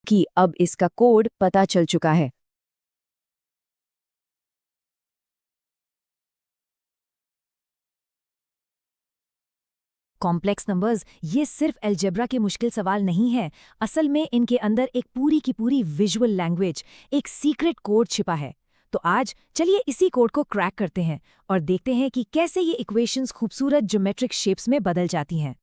कि अब इसका कोड पता चल चुका है। कॉम्प्लेक्स नंबर्स ये सिर्फ अलजेब्रा के मुश्किल सवाल नहीं है। असल में इनके अंदर एक पूरी की पूरी विजुअल लैंग्वेज, एक सीक्रेट कोड छिपा है। तो आज चलिए इसी कोड को क्रैक करते हैं और देखते हैं कि कैसे ये इक्वेशंस खूबसूरत ज्योमेट्रिक शेप्स में बदल जाती हैं।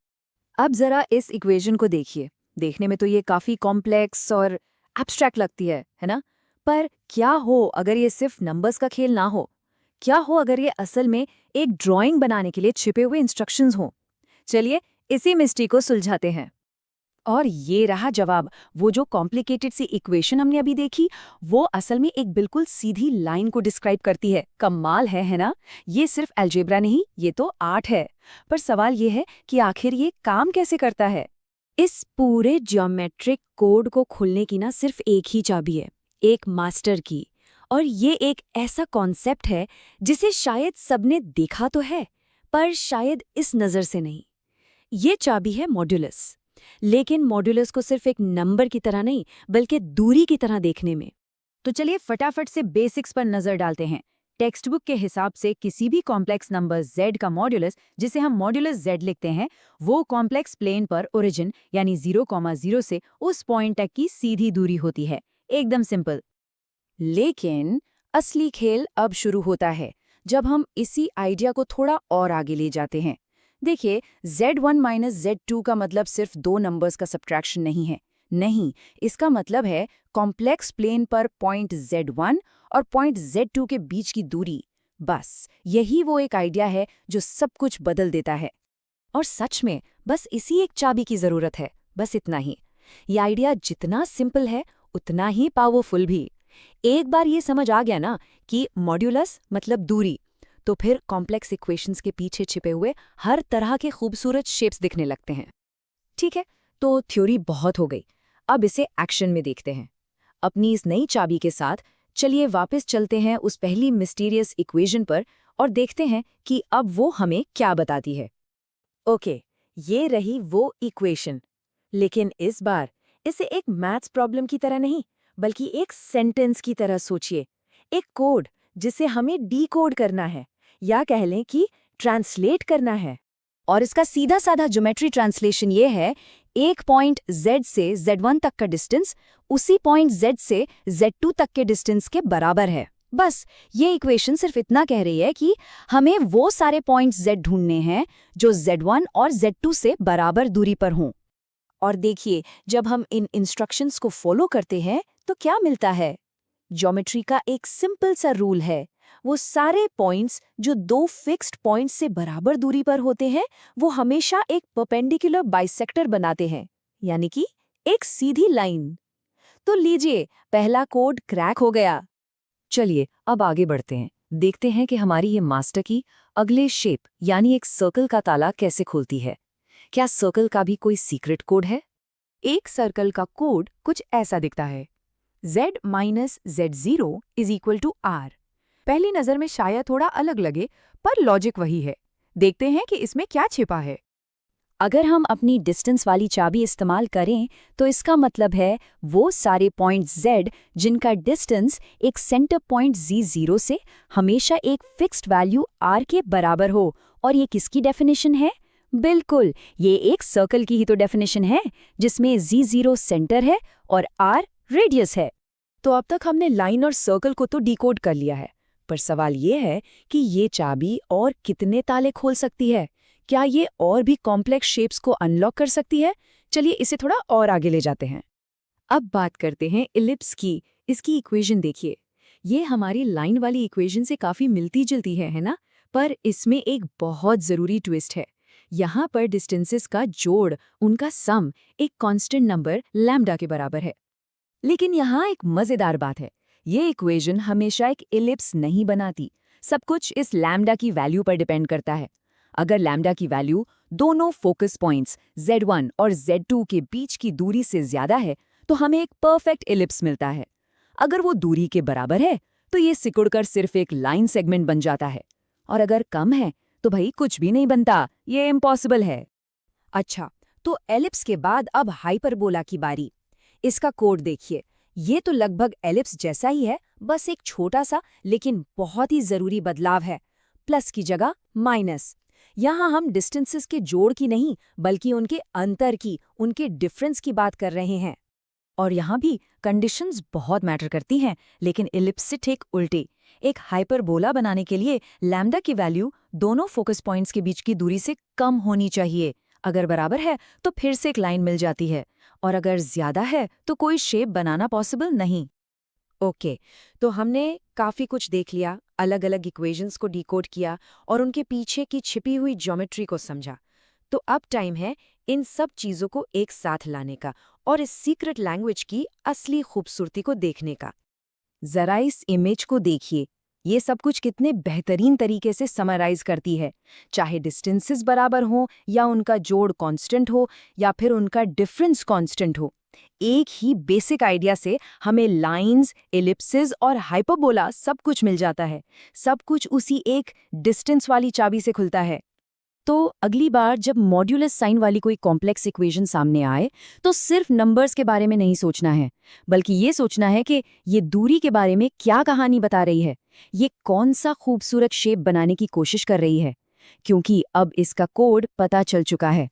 अब जरा इस इक्वेशन को देखिए। देखने में तो ये काफी कॉम्प्लेक्स और एब्स्ट्रैक्ट लगती है ना? पर क्या हो अगर ये सिर्फ नंबर्स का खेल ना हो? क्या हो अगर ये असल में एक ड्राइंग बनाने के लिए छिपे हुए इंस्ट्रक्शंस हों? चलिए इसी मिस्ट्री को सुलझाते हैं। और ये रहा जवाब। वो जो कॉम्प्लिकेटेड सी इक्वेशन हमने अभी देखी, वो असल में एक बिल्कुल सीधी लाइन को डिस्क्राइब करती है। कमाल है ना? ये सिर्फ अलजेब्रा नहीं, ये तो आर्ट है। पर सवाल ये है कि आखिर ये काम कैसे करता है? इस पूरे ज्योमेट्रिक कोड को खोलने की ना सिर्फ एक ही चाबी है, एक मास्टर की। और ये एक ऐसा कॉन्सेप्ट है जिसे शायद सबने देखा तो है, पर शायद इस नज़र से नहीं। ये चाबी है मॉड्यूलस। लेकिन मॉड्यूलस को सिर्फ एक नंबर की तरह नहीं, बल्कि दूरी की तरह देखने में। तो चलिए फटाफट से बेसिक्स पर नजर डालते हैं। टेक्स्ट बुक के हिसाब से किसी भी कॉम्प्लेक्स नंबर z का मॉड्यूलस, जिसे हम मॉड्यूलस z लिखते हैं, वो कॉम्प्लेक्स प्लेन पर ओरिजिन यानी 0,0 से उस पॉइंट तक की सीधी दूरी होती है। एकदम सिंपल। लेकिन असली खेल अब शुरू होता है, जब हम इसी आइडिया को थोड़ा और आगे ले जाते हैं। देखिए, z1 माइनस z2 का मतलब सिर्फ दो नंबर्स का सब्ट्रैक्शन नहीं है। नहीं, इसका मतलब है कॉम्प्लेक्स प्लेन पर पॉइंट z1 और पॉइंट z2 के बीच की दूरी। बस यही वो एक आइडिया है जो सब कुछ बदल देता है। और सच में बस इसी एक चाबी की जरूरत है, बस इतना ही। ये आइडिया जितना सिंपल है, उतना ही पावरफुल भी। एक बार ये समझ आ गया ना कि मॉड्यूलस मतलब दूरी, तो फिर कॉम्प्लेक्स इक्वेशंस के पीछे छिपे हुए हर तरह के खूबसूरत शेप्स दिखने लगते हैं। ठीक है, तो थ्योरी बहुत हो गई। अब इसे एक्शन में देखते हैं। अपनी इस नई चाबी के साथ चलिए वापस चलते हैं उस पहली मिस्टीरियस इक्वेशन पर और देखते हैं कि अब वो हमें क्या बताती है। ओके, ये रही वो इक्वेशन। लेकिन इस बार इसे एक मैथ्स प्रॉब्लम की तरह नहीं, बल्कि एक सेंटेंस की तरह सोचिए। एक कोड जिसे हमें डीकोड करना है, या कह लें कि ट्रांसलेट करना है। और इसका सीधा साधा ज्योमेट्री ट्रांसलेशन ये है, एक पॉइंट z से z1 तक का डिस्टेंस उसी पॉइंट z से z2 तक के डिस्टेंस के बराबर है। बस ये इक्वेशन सिर्फ इतना कह रही है कि हमें वो सारे पॉइंट्स z ढूंढने हैं जो z1 और z2 से बराबर दूरी पर हों। और देखिए, जब हम इन इंस्ट्रक्शंस को फॉलो करते हैं तो क्या मिलता है? ज्योमेट्री का एक सिंपल सा रूल है। वो सारे पॉइंट्स जो दो फिक्स्ड पॉइंट्स से बराबर दूरी पर होते हैं, वो हमेशा एक परपेंडिकुलर बाइसेक्टर बनाते हैं, यानी कि एक सीधी लाइन। तो लीजिए, पहला कोड क्रैक हो गया। चलिए अब आगे बढ़ते हैं। देखते हैं कि हमारी ये मास्टर की अगले शेप यानी एक सर्कल का ताला कैसे खुलती है। क्या सर्कल का भी कोई सीक्रेट कोड है? एक सर्कल का कोड कुछ ऐसा दिखता है। z minus z0 is equal to r। पहली नज़र में शायद थोड़ा अलग लगे, पर लॉजिक वही है। देखते हैं कि इसमें क्या छिपा है। अगर हम अपनी डिस्टेंस वाली चाबी इस्तेमाल करें तो इसका मतलब है वो सारे पॉइंट z जिनका डिस्टेंस एक सेंटर पॉइंट z0 से हमेशा एक फिक्स्ड वैल्यू r के बराबर हो। और ये किसकी डेफिनेशन है? बिल्कुल, ये एक सर्कल की ही तो डेफिनेशन है, जिसमें z0 सेंटर है और r रेडियस है। तो अब तक हमने लाइन और सर्कल को तो डिकोड कर लिया है, पर सवाल ये है कि ये चाबी और कितने ताले खोल सकती है? क्या ये और भी कॉम्प्लेक्स शेप्स को अनलॉक कर सकती है? चलिए इसे थोड़ा और आगे ले जाते हैं। अब बात करते हैं इलिप्स की। इसकी इक्वेशन देखिए। ये हमारी लाइन वाली इक्वेशन से काफी मिलती जुलती है ना? पर इसमें एक बहुत जरूरी ट्विस्ट है। यहाँ पर डिस्टेंसेस का जोड़, उनका सम, एक कांस्टेंट नंबर लैम्डा के बराबर है। लेकिन यहाँ एक मजेदार बात है, ये इक्वेशन हमेशा एक इलिप्स नहीं बनाती। सब कुछ इस लैम्डा की वैल्यू पर डिपेंड करता है। अगर लैम्डा की वैल्यू दोनों फोकस पॉइंट्स z1 और z2 के बीच की दूरी से ज्यादा है तो हमें एक परफेक्ट इलिप्स मिलता है। अगर वो दूरी के बराबर है तो ये सिकुड़कर सिर्फ एक लाइन सेगमेंट बन जाता है। और अगर कम है तो भाई कुछ भी नहीं बनता, ये इम्पॉसिबल है। अच्छा, तो एलिप्स के बाद अब हाइपरबोला की बारी। इसका कोड देखिए, ये तो लगभग एलिप्स जैसा ही है, बस एक छोटा सा लेकिन बहुत ही जरूरी बदलाव है। प्लस की जगह माइनस। यहाँ हम डिस्टेंसेस के जोड़ की नहीं, बल्कि उनके अंतर की, उनके डिफरेंस की बात कर रहे हैं। और यहाँ भी कंडीशंस बहुत मैटर करती हैं, लेकिन एलिप्स से ठीक उल्टे। एक हाइपरबोला बनाने के लिए लैम्डा की वैल्यू दोनों फोकस पॉइंट्स के बीच की दूरी से कम होनी चाहिए। अगर बराबर है तो फिर से एक लाइन मिल जाती है, और अगर ज्यादा है तो कोई शेप बनाना पॉसिबल नहीं। ओके, तो हमने काफी कुछ देख लिया, अलग अलग इक्वेशंस को डिकोड किया और उनके पीछे की छिपी हुई ज्योमेट्री को समझा। तो अब टाइम है इन सब चीजों को एक साथ लाने का और इस सीक्रेट लैंग्वेज की असली खूबसूरती को देखने का। जरा इस इमेज को देखिए, ये सब कुछ कितने बेहतरीन तरीके से समराइज करती है। चाहे डिस्टेंसेस बराबर हो या उनका जोड़ कांस्टेंट हो या फिर उनका डिफरेंस कांस्टेंट हो, एक ही बेसिक आइडिया से हमें लाइंस, एलिप्सेस और हाइपरबोला सब कुछ मिल जाता है। सब कुछ उसी एक डिस्टेंस वाली चाबी से खुलता है। तो अगली बार जब मॉड्यूलस साइन वाली कोई कॉम्प्लेक्स इक्वेशन सामने आए, तो सिर्फ नंबर्स के बारे में नहीं सोचना है, बल्कि ये सोचना है कि ये दूरी के बारे में क्या कहानी बता रही है, ये कौन सा खूबसूरत शेप बनाने की कोशिश कर रही है, क्योंकि अब इसका कोड पता चल चुका है।